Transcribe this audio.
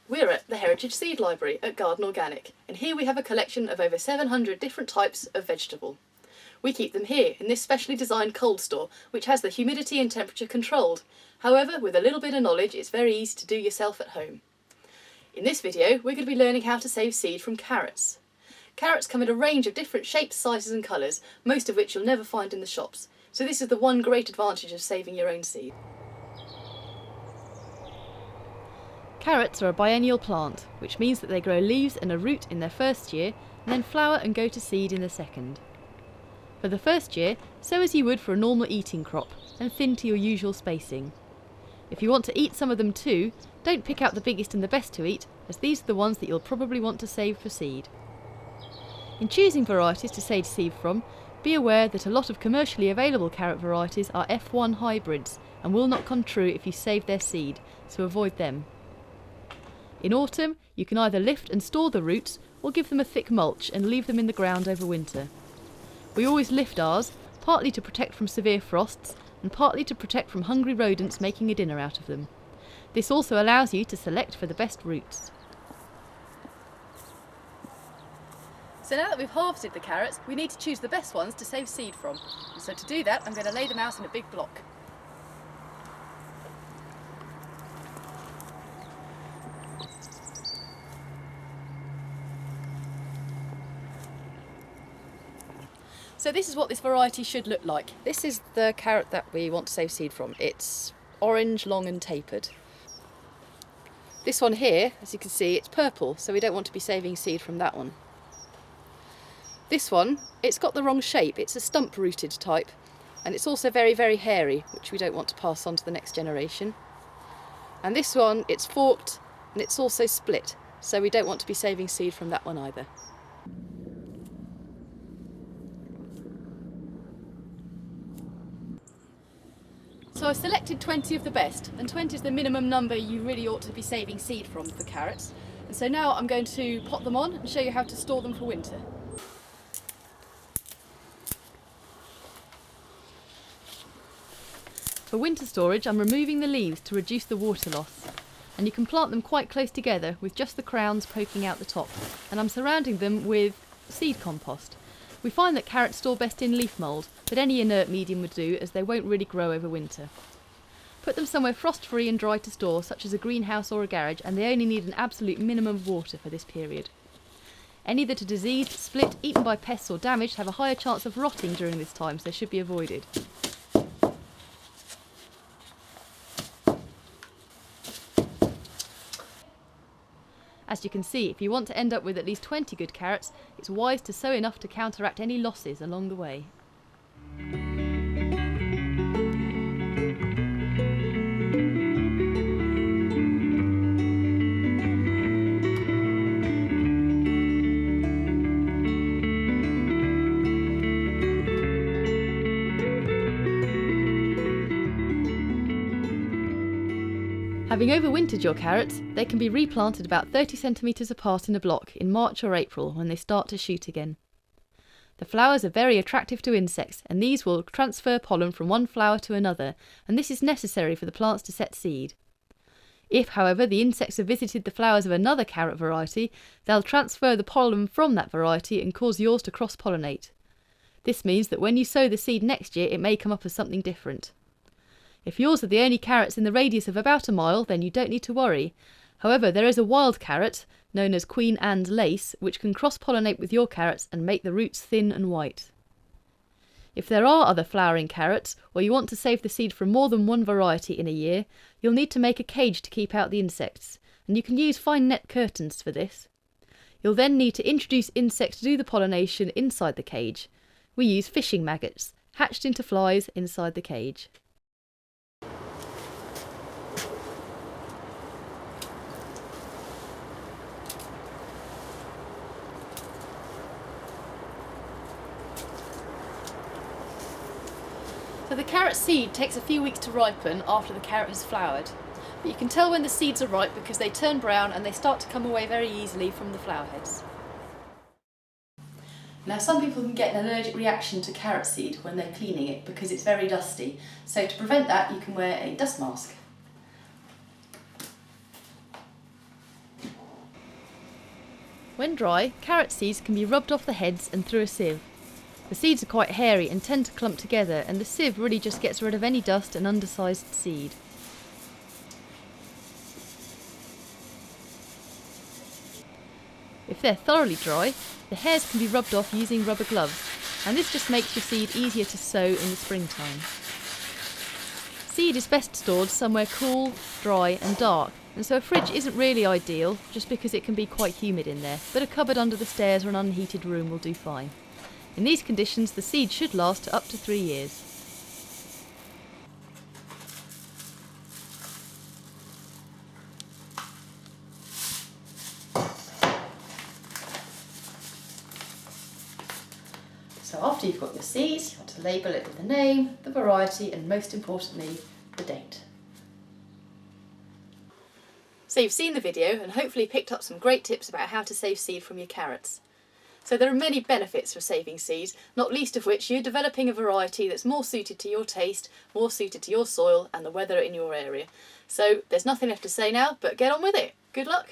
We're at the Heritage Seed Library at Garden Organic, and here we have a collection of over 700 different types of vegetable. We keep them here in this specially designed cold store, which has the humidity and temperature controlled. However, with a little bit of knowledge, it's very easy to do yourself at home. In this video, we're going to be learning how to save seed from carrots. Carrots come in a range of different shapes, sizes and colours, most of which you'll never find in the shops. So this is the one great advantage of saving your own seed. Carrots are a biennial plant, which means that they grow leaves and a root in their first year, and then flower and go to seed in the second. For the first year, sow as you would for a normal eating crop, and thin to your usual spacing. If you want to eat some of them too, don't pick out the biggest and the best to eat, as these are the ones that you'll probably want to save for seed. In choosing varieties to save seed from, be aware that a lot of commercially available carrot varieties are F1 hybrids, and will not come true if you save their seed, so avoid them. In autumn, you can either lift and store the roots or give them a thick mulch and leave them in the ground over winter. We always lift ours, partly to protect from severe frosts and partly to protect from hungry rodents making a dinner out of them. This also allows you to select for the best roots. So now that we've harvested the carrots, we need to choose the best ones to save seed from. And so to do that, I'm going to lay them out in a big block. So this is what this variety should look like. This is the carrot that we want to save seed from. It's orange, long and tapered. This one here, as you can see, it's purple, so we don't want to be saving seed from that one. This one, it's got the wrong shape. It's a stump-rooted type, and it's also very, very hairy, which we don't want to pass on to the next generation. And this one, it's forked, and it's also split, so we don't want to be saving seed from that one either. So I've selected 20 of the best, and 20 is the minimum number you really ought to be saving seed from for carrots. And so now I'm going to pot them on and show you how to store them for winter. For winter storage, I'm removing the leaves to reduce the water loss. And you can plant them quite close together with just the crowns poking out the top. And I'm surrounding them with seed compost. We find that carrots store best in leaf mould, but any inert medium would do, as they won't really grow over winter. Put them somewhere frost-free and dry to store, such as a greenhouse or a garage, and they only need an absolute minimum of water for this period. Any that are diseased, split, eaten by pests or damaged have a higher chance of rotting during this time, so they should be avoided. As you can see, if you want to end up with at least 20 good carrots, it's wise to sow enough to counteract any losses along the way. Having overwintered your carrots, they can be replanted about 30 centimetres apart in a block in March or April when they start to shoot again. The flowers are very attractive to insects, and these will transfer pollen from one flower to another, and this is necessary for the plants to set seed. If, however, the insects have visited the flowers of another carrot variety, they'll transfer the pollen from that variety and cause yours to cross-pollinate. This means that when you sow the seed next year, it may come up as something different. If yours are the only carrots in the radius of about a mile, then you don't need to worry. However, there is a wild carrot, known as Queen Anne's lace, which can cross-pollinate with your carrots and make the roots thin and white. If there are other flowering carrots, or you want to save the seed from more than one variety in a year, you'll need to make a cage to keep out the insects, and you can use fine net curtains for this. You'll then need to introduce insects to do the pollination inside the cage. We use fishing maggots, hatched into flies inside the cage. So the carrot seed takes a few weeks to ripen after the carrot has flowered. But you can tell when the seeds are ripe because they turn brown and they start to come away very easily from the flower heads. Now some people can get an allergic reaction to carrot seed when they're cleaning it because it's very dusty. So to prevent that you can wear a dust mask. When dry, carrot seeds can be rubbed off the heads and through a sieve. The seeds are quite hairy and tend to clump together, and the sieve really just gets rid of any dust and undersized seed. If they're thoroughly dry, the hairs can be rubbed off using rubber gloves, and this just makes your seed easier to sow in the springtime. Seed is best stored somewhere cool, dry and dark, and so a fridge isn't really ideal just because it can be quite humid in there, but a cupboard under the stairs or an unheated room will do fine. In these conditions, the seed should last up to 3 years. So after you've got your seeds, you want to label it with the name, the variety and most importantly, the date. So you've seen the video and hopefully picked up some great tips about how to save seed from your carrots. So there are many benefits for saving seeds, not least of which you're developing a variety that's more suited to your taste, more suited to your soil and the weather in your area. So there's nothing left to say now, but get on with it. Good luck!